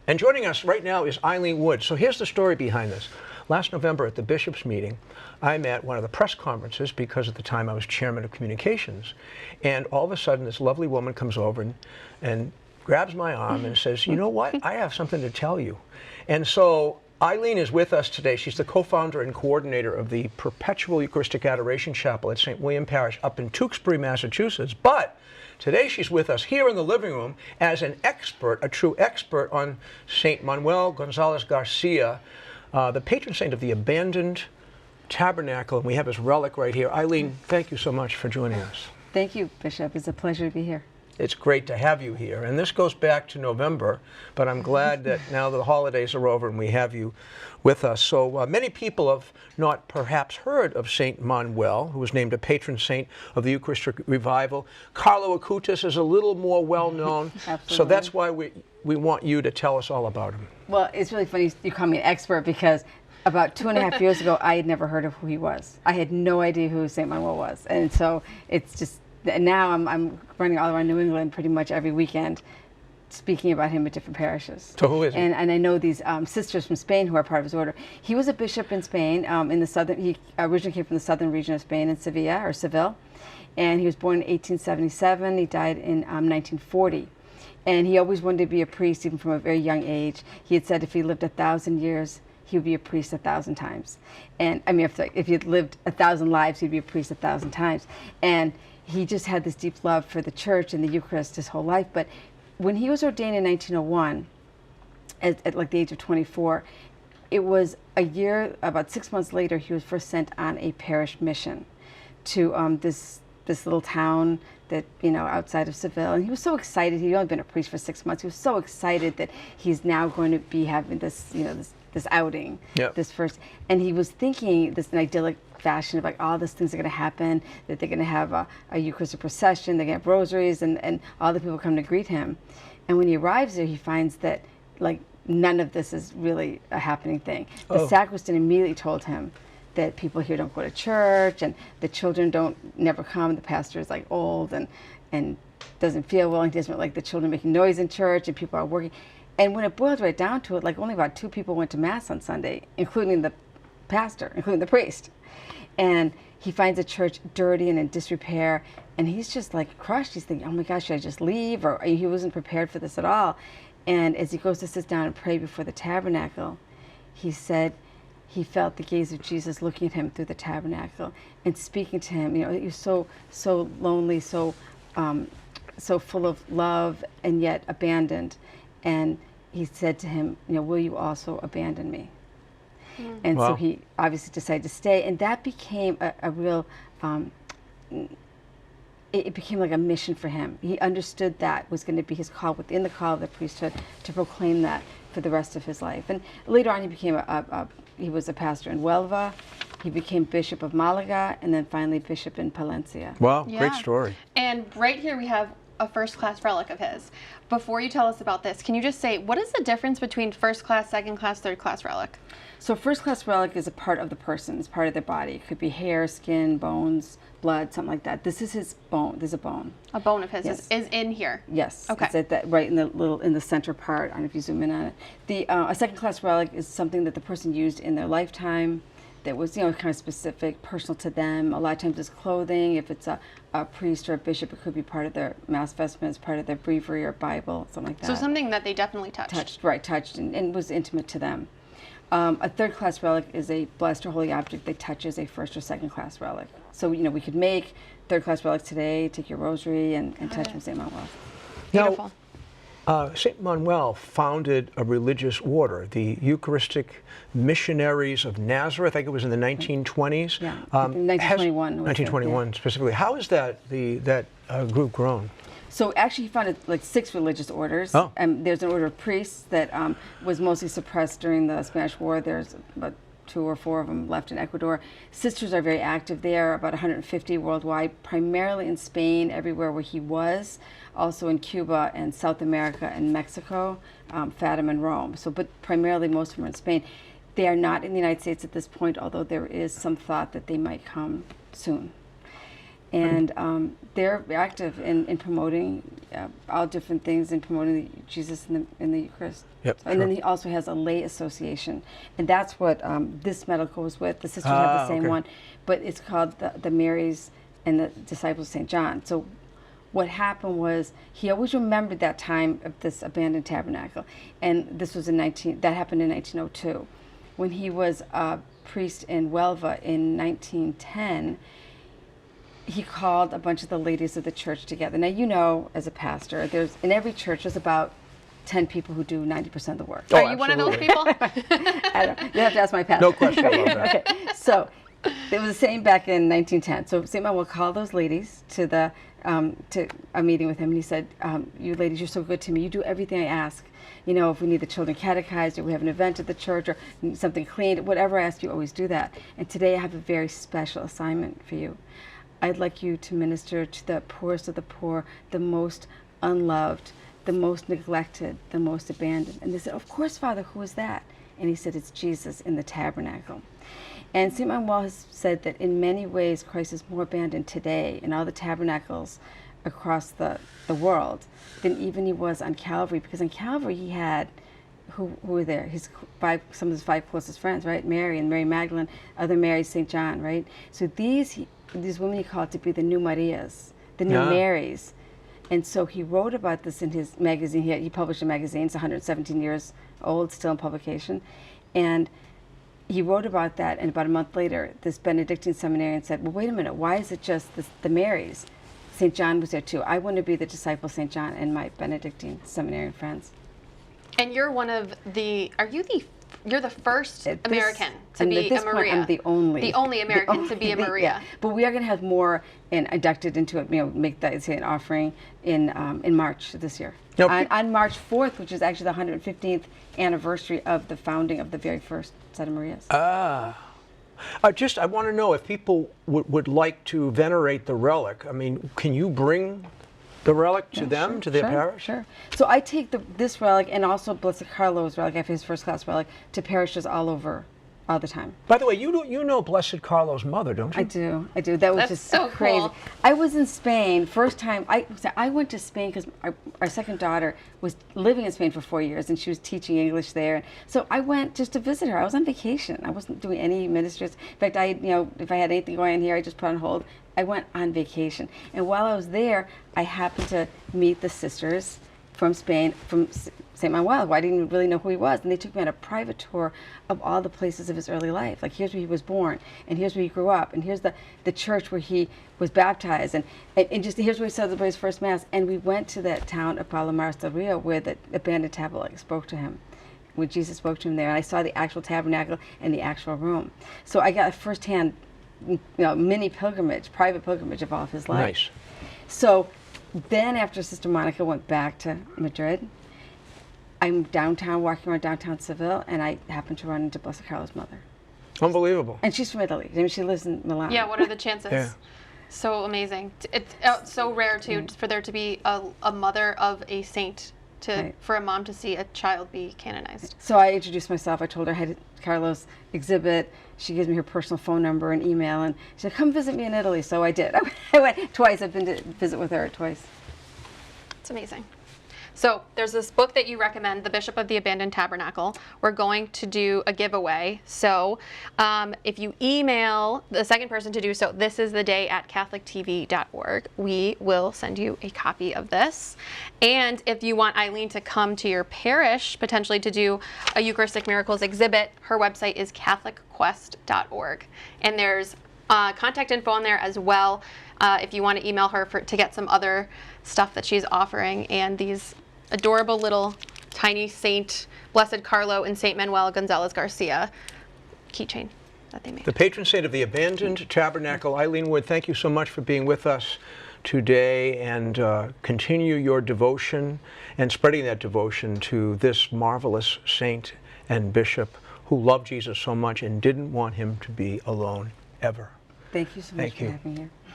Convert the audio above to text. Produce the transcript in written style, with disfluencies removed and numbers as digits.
And joining us right now is Eileen Wood. So here's the story behind this. Last November at the Bishop's meeting, I'm at one of the press conferences because at the time I was chairman of communications. And all of a sudden this lovely woman comes over and grabs my arm and says, you know what, I have something to tell you. And so Eileen is with us today. She's the co-founder and coordinator of the Perpetual Eucharistic Adoration Chapel at St. William Parish up in Tewksbury, Massachusetts. But today she's with us here in the living room as an expert, a true expert on Saint Manuel Gonzalez Garcia, the patron saint of the Abandoned Tabernacle, and we have his relic right here. Eileen, thank you so much for joining us. Thank you, Bishop. It's a pleasure to be here. It's great to have you here, and this goes back to November, but I'm glad that now the holidays are over and we have you with us. So many people have not perhaps heard of Saint Manuel, who was named a patron saint of the Eucharistic revival. Carlo Acutis is a little more well known, so that's why we want you to tell us all about him. Well, it's really funny you call me an expert because about 2.5 years ago, I had never heard of who he was. I had no idea who Saint Manuel was, and so it's just. And now I'm running all around New England pretty much every weekend speaking about him at different parishes. So who is he? And I know these sisters from Spain who are part of his order. He was a bishop in Spain, in the southern, he originally came from the southern region of Spain in Seville. And he was born in 1877. He died in 1940. And he always wanted to be a priest even from a very young age. He had said if he lived 1,000 years, he would be a priest 1,000 times. And I mean, if he'd lived 1,000 lives, he'd be a priest 1,000 times. And he just had this deep love for the church and the Eucharist his whole life. But when he was ordained in 1901, at like the age of 24, it was a year, about 6 months later, he was first sent on a parish mission to this little town that, you know, outside of Seville. And he was so excited. He'd only been a priest for 6 months. He was so excited that he's now going to be having this, you know, this outing, this first. And he was thinking this idyllic fashion of like all these things are going to happen, that they're going to have a Eucharistic procession, they're going to have rosaries, and all the people come to greet him. And when he arrives there, he finds that like none of this is really a happening thing. The sacristan immediately told him that people here don't go to church, and the children never come. The pastor is like old and doesn't feel well, and he doesn't like the children making noise in church, and people are working. And when it boils right down to it, like only about 2 people went to Mass on Sunday, including the pastor, including the priest. And he finds the church dirty and in disrepair, and he's just like crushed. He's thinking, oh my gosh, should I just leave? Or he wasn't prepared for this at all. And as he goes to sit down and pray before the tabernacle, he said he felt the gaze of Jesus looking at him through the tabernacle and speaking to him. You know, he was so lonely, so full of love and yet abandoned. And he said to him, you know, will you also abandon me? And so he obviously decided to stay, and that became a real, it became like a mission for him. He understood that was going to be his call within the call of the priesthood to proclaim that for the rest of his life. And later on he became he was a pastor in Huelva, he became Bishop of Malaga, and then finally Bishop in Palencia. Wow, great story. And right here we have a first-class relic of his. Before you tell us about this, can you just say, what is the difference between first-class, second-class, third-class relic? So first-class relic is a part of the person, it's part of their body. It could be hair, skin, bones, blood, something like that. This is his bone. There's a bone. A bone of his Yes. is in here. Yes. Okay. It's at that right in the center part. I don't know if you zoom in on it. A second-class relic is something that the person used in their lifetime that was, you know, kind of specific, personal to them. A lot of times it's clothing. If it's a priest or a bishop, it could be part of their Mass vestments, part of their breviary or Bible, something like that. So something that they definitely touched. Touched and was intimate to them. A third-class relic is a blessed or holy object that touches a first or second-class relic. So, you know, we could make third-class relics today, take your rosary and touch from Saint Manuel. Beautiful. Saint Manuel founded a religious order, the Eucharistic Missionaries of Nazareth. I think it was in the 1920s. Yeah, 1921. 1921 specifically. How has that group grown? So actually he founded like 6 religious orders. There's an order of priests that was mostly suppressed during the Spanish War. There's about 2 or 4 of them left in Ecuador. Sisters are very active there, about 150 worldwide, primarily in Spain, everywhere where he was, also in Cuba and South America and Mexico, Fatima and Rome. So, but primarily most of them are in Spain. They are not in the United States at this point, although there is some thought that they might come soon. And they're active in promoting all different things, in promoting Jesus in the Eucharist. Yep, And then he also has a lay association, and that's what this medal goes with. The sisters have the same okay. one, but it's called the Marys and the Disciples of St. John. So what happened was he always remembered that time of this abandoned tabernacle, and this was that happened in 1902. When he was a priest in Huelva in 1910, he called a bunch of the ladies of the church together. Now, you know, as a pastor, in every church there's about 10 people who do 90% of the work. Oh, Are you one of those people? I don't, you have to ask my pastor. No question about that. Okay, so it was the same back in 1910. So St. Manuel called those ladies to a meeting with him, and he said, "You ladies, you're so good to me. You do everything I ask. You know, if we need the children catechized, or we have an event at the church, or need something cleaned, whatever I ask, you always do that. And today I have a very special assignment for you. I'd like you to minister to the poorest of the poor, the most unloved, the most neglected, the most abandoned." And they said, "Of course, Father, who is that?" And he said, "It's Jesus in the tabernacle." And St. Manuel has said that in many ways Christ is more abandoned today in all the tabernacles across the world than even he was on Calvary, because on Calvary he had who were there? Some of his 5 closest friends, right? Mary and Mary Magdalene, other Mary, St. John, right? So these women he called to be the new Marias, the new Marys. And so he wrote about this in his magazine. He published a magazine. It's 117 years old, still in publication. And he wrote about that, and about a month later, this Benedictine seminarian said, "Well, wait a minute, why is it just the Marys? St. John was there too. I want to be the disciple of St. John and my Benedictine seminarian friends." And you're you're the first American to be a Maria. I'm the only American to be a Maria. Yeah. But we are going to have more inducted into it. You know, make that say an offering in March this year. Nope. On March 4th, which is actually the 115th anniversary of the founding of the very first set of Marias. I want to know if people would like to venerate the relic. I mean, can you bring the relic to them, to their parish? Sure. So I take this relic and also Blessed Carlo's relic, after his first class relic, to parishes all over, all the time. By the way, you know Blessed Carlo's mother, don't you? I do. That was That's just so crazy. cool. I was in Spain first time. I went to Spain because our second daughter was living in Spain for 4 years, and she was teaching English there. So I went just to visit her. I was on vacation. I wasn't doing any ministries. In fact, if I had anything going on here, I just put on hold. I went on vacation, and while I was there, I happened to meet the sisters from Spain, from Saint Manuel, who I didn't really know who he was, and they took me on a private tour of all the places of his early life. Like, here's where he was born, and here's where he grew up, and here's the church where he was baptized, and just here's where he celebrated his first mass. And we went to that town of Palomares del Rio where the abandoned tabernacle spoke to him, when Jesus spoke to him there, and I saw the actual tabernacle and the actual room. So I got a firsthand, mini pilgrimage, private pilgrimage of all of his life. Nice. So then after Sister Monica went back to Madrid, I'm downtown, walking around downtown Seville, and I happened to run into Blessed Carlo's mother. Unbelievable. And she's from Italy. I mean, she lives in Milan. Yeah, what are the chances? Yeah. So amazing. It's so rare, too, for there to be a mother of a saint, for a mom to see a child be canonized. So I introduced myself. I told her I had Carlo's exhibit. She gives me her personal phone number and email, and she said, "Come visit me in Italy." So I did. I went twice. I've been to visit with her twice. It's amazing. So there's this book that you recommend, The Bishop of the Abandoned Tabernacle. We're going to do a giveaway. So if you email the second person to do so, thisistheday@catholictv.org, we will send you a copy of this. And if you want Eileen to come to your parish, potentially to do a Eucharistic Miracles exhibit, her website is catholicquest.org. And there's contact info on there as well if you want to email her to get some other stuff that she's offering, and these adorable little tiny Saint Blessed Carlo and Saint Manuel Gonzalez Garcia keychain that they made. The patron saint of the Abandoned Tabernacle, Eileen Wood, thank you so much for being with us today, and continue your devotion and spreading that devotion to this marvelous saint and bishop who loved Jesus so much and didn't want him to be alone ever. Thank you so much for having me here.